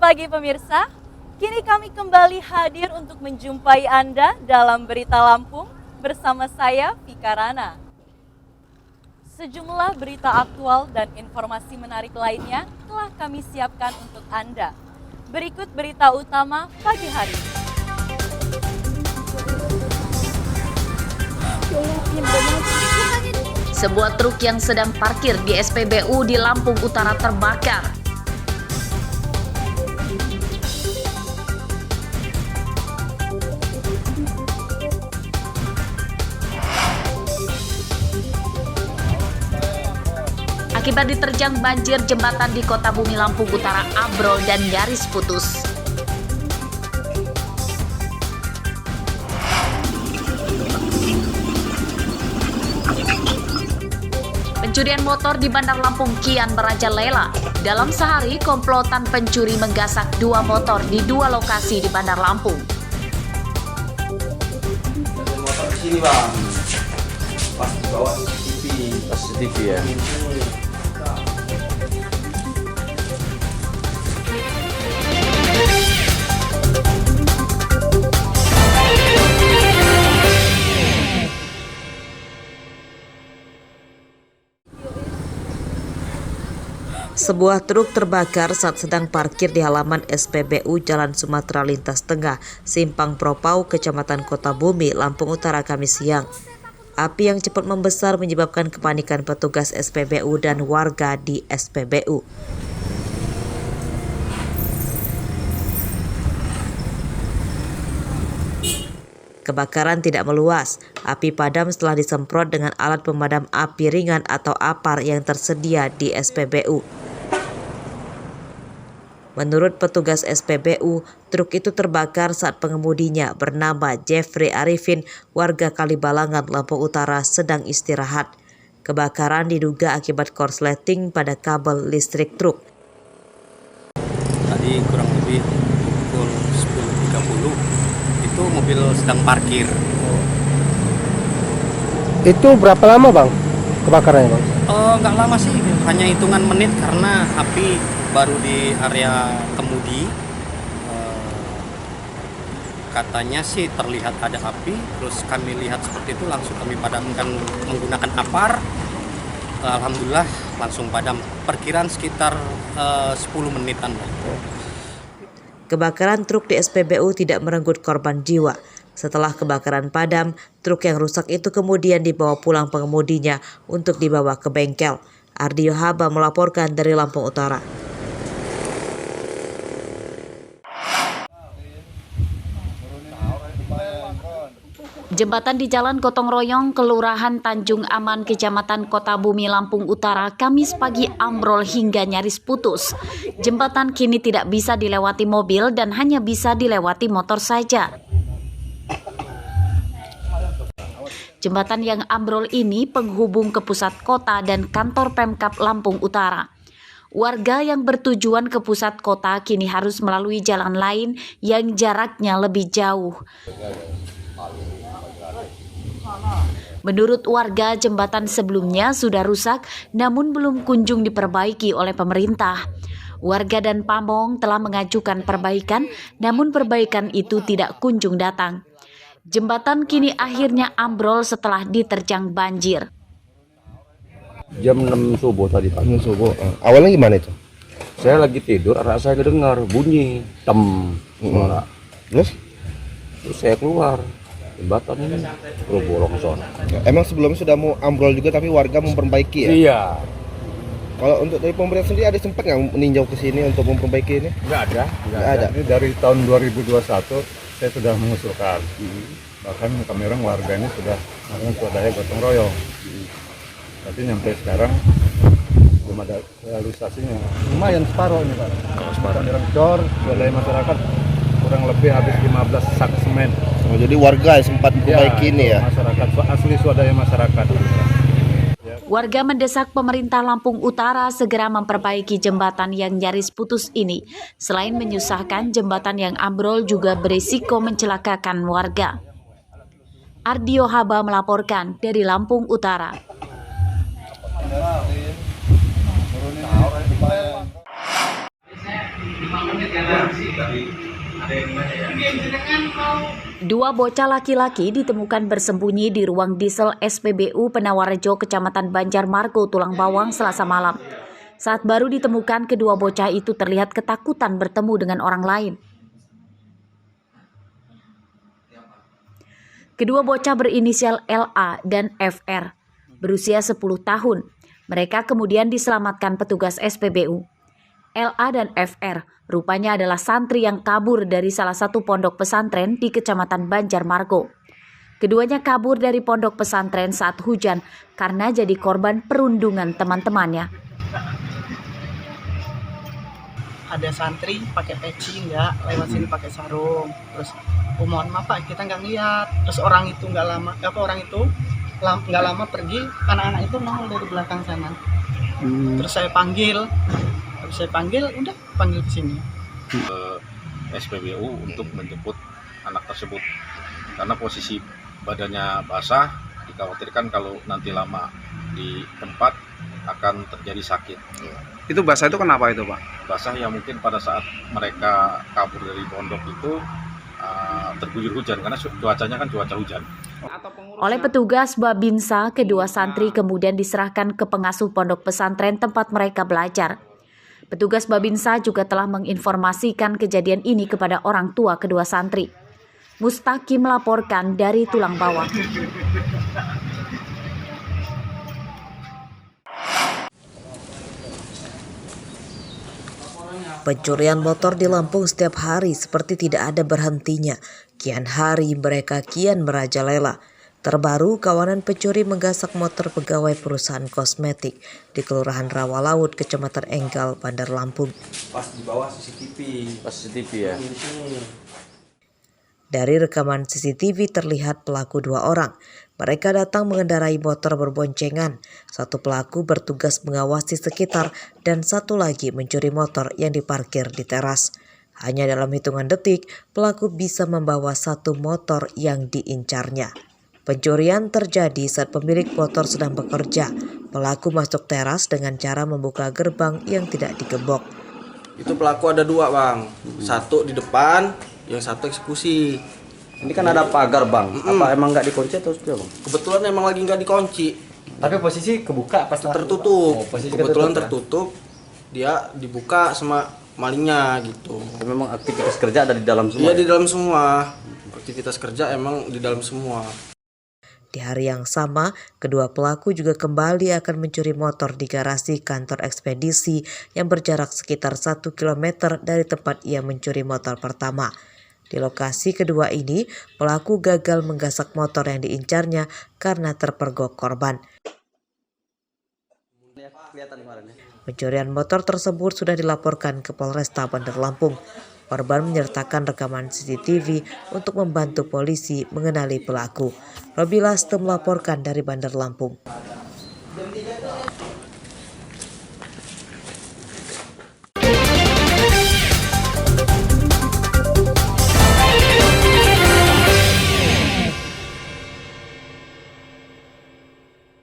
pagi pemirsa, kini kami kembali hadir untuk menjumpai Anda dalam Berita Lampung bersama saya, Vika Rana. Sejumlah berita aktual dan informasi menarik lainnya telah kami siapkan untuk Anda. Berikut berita utama pagi hari ini. Sebuah truk yang sedang parkir di SPBU di Lampung Utara terbakar. Akibat diterjang banjir, jembatan di Kota Bumi Lampung Utara ambrol dan nyaris putus. Pencurian motor di Bandar Lampung kian merajalela. Dalam sehari, komplotan pencuri menggasak 2 motor di 2 lokasi di Bandar Lampung. Motor di sini bang, pas di bawah CCTV ya. Sebuah truk terbakar saat sedang parkir di halaman SPBU Jalan Sumatera Lintas Tengah, Simpang Propau, Kecamatan Kota Bumi, Lampung Utara, Kamis siang. Api yang cepat membesar menyebabkan kepanikan petugas SPBU dan warga di SPBU. Kebakaran tidak meluas. Api padam setelah disemprot dengan alat pemadam api ringan atau APAR yang tersedia di SPBU. Menurut petugas SPBU, truk itu terbakar saat pengemudinya bernama Jeffrey Arifin, warga Kalibalangan, Lampung Utara, sedang istirahat. Kebakaran diduga akibat korsleting pada kabel listrik truk. Tadi kurang lebih pukul 10.30 itu mobil sedang parkir. Itu berapa lama bang kebakarannya bang? Nggak lama sih, hanya hitungan menit karena api baru di area kemudi. Katanya sih terlihat ada api, terus kami lihat seperti itu langsung kami padamkan menggunakan APAR. Alhamdulillah langsung padam, perkiraan sekitar 10 menitan. Kebakaran truk di SPBU tidak merenggut korban jiwa. Setelah kebakaran padam, truk yang rusak itu kemudian dibawa pulang pengemudinya untuk dibawa ke bengkel. Ardio Haba melaporkan dari Lampung Utara. Jembatan di Jalan Gotong Royong, Kelurahan Tanjung Aman, Kecamatan Kota Bumi, Lampung Utara, Kamis pagi ambrol hingga nyaris putus. Jembatan kini tidak bisa dilewati mobil dan hanya bisa dilewati motor saja. Jembatan yang ambrol ini penghubung ke pusat kota dan kantor Pemkab Lampung Utara. Warga yang bertujuan ke pusat kota kini harus melalui jalan lain yang jaraknya lebih jauh. Menurut warga, jembatan sebelumnya sudah rusak namun belum kunjung diperbaiki oleh pemerintah. Warga dan pamong telah mengajukan perbaikan, namun perbaikan itu tidak kunjung datang. Jembatan kini akhirnya ambrol setelah diterjang banjir. Jam 6 subuh tadi Pak. 6 subuh. Awalnya gimana itu? Saya lagi tidur, anak saya kedengar bunyi suara. Terus saya keluar. Jembatan ini bolong ke sana. emang sebelumnya sudah mau ambrol juga tapi warga memperbaiki ya? Iya. Kalau untuk dari pemerintah sendiri ada sempat nggak meninjau ke sini untuk memperbaiki ini? Nggak ada. Ini dari tahun 2021 saya sudah mengusulkan. Bahkan kami orang warga ini sudah melakukan swadaya gotong royong. Tapi sampai sekarang belum ada realisasinya. Lumayan separuh ini Pak. Separuh direktur swadaya masyarakat kurang lebih habis 15 sak semen. Oh, jadi warga sempat memperbaiki ini ya? Masyarakat asli swadaya masyarakat. Warga mendesak pemerintah Lampung Utara segera memperbaiki jembatan yang nyaris putus ini. Selain menyusahkan, jembatan yang ambrol juga berisiko mencelakakan warga. Ardio Haba melaporkan dari Lampung Utara. Dua bocah laki-laki ditemukan bersembunyi di ruang diesel SPBU Penawarejo, Kecamatan Banjarmargo, Tulang Bawang, Selasa malam. Saat baru ditemukan, kedua bocah itu terlihat ketakutan bertemu dengan orang lain. Kedua bocah berinisial LA dan FR, berusia 10 tahun. Mereka kemudian diselamatkan petugas SPBU. LA dan FR rupanya adalah santri yang kabur dari salah satu pondok pesantren di Kecamatan Banjarmargo. Keduanya kabur dari pondok pesantren saat hujan karena jadi korban perundungan teman-temannya. Ada santri pakai peci, nggak lewat sini pakai sarung. Terus, mohon maaf Pak, kita nggak lihat. Terus orang itu nggak lama pergi, anak-anak itu nongol dari belakang sana. Terus saya panggil, udah panggil ke sini. SPBU untuk menjemput anak tersebut karena posisi badannya basah, dikhawatirkan kalau nanti lama di tempat akan terjadi sakit. Itu basah itu kenapa itu Pak? Basah yang mungkin pada saat mereka kabur dari pondok itu terguyur hujan karena cuacanya kan cuaca hujan. Oleh petugas Babinsa, kedua santri kemudian diserahkan ke pengasuh pondok pesantren tempat mereka belajar. Petugas Babinsa juga telah menginformasikan kejadian ini kepada orang tua kedua santri. Mustaqim melaporkan dari Tulang Bawang. Pencurian motor di Lampung setiap hari seperti tidak ada berhentinya. Kian hari mereka kian merajalela. Terbaru, kawanan pencuri menggasak motor pegawai perusahaan kosmetik di Kelurahan Rawalaut, Kecamatan Enggal, Bandar Lampung. Pas di bawah CCTV. Pas CCTV ya. Dari rekaman CCTV terlihat pelaku 2 orang. Mereka datang mengendarai motor berboncengan. Satu pelaku bertugas mengawasi sekitar dan satu lagi mencuri motor yang diparkir di teras. Hanya dalam hitungan detik, pelaku bisa membawa satu motor yang diincarnya. Pencurian terjadi saat pemilik motor sedang bekerja. Pelaku masuk teras dengan cara membuka gerbang yang tidak digembok. Itu pelaku ada 2 bang, satu di depan, yang satu eksekusi. Ini kan ada pagar bang, apa emang nggak dikunci atau sudah bang? Kebetulan emang lagi nggak dikunci. Tapi posisi kebuka pas Tertutup. posisi Kebetulan tertutup, tertutup. Dia dibuka sama malingnya gitu. ya? Memang aktivitas kerja ada di dalam semua. Iya di dalam semua. Aktivitas kerja emang di dalam semua. Di hari yang sama, kedua pelaku juga kembali akan mencuri motor di garasi kantor ekspedisi yang berjarak sekitar 1 km dari tempat ia mencuri motor pertama. Di lokasi kedua ini, pelaku gagal menggasak motor yang diincarnya karena terpergok korban. Pencurian motor tersebut sudah dilaporkan ke Polresta Bandar Lampung. Korban menyertakan rekaman CCTV untuk membantu polisi mengenali pelaku. Robi Laste melaporkan dari Bandar Lampung.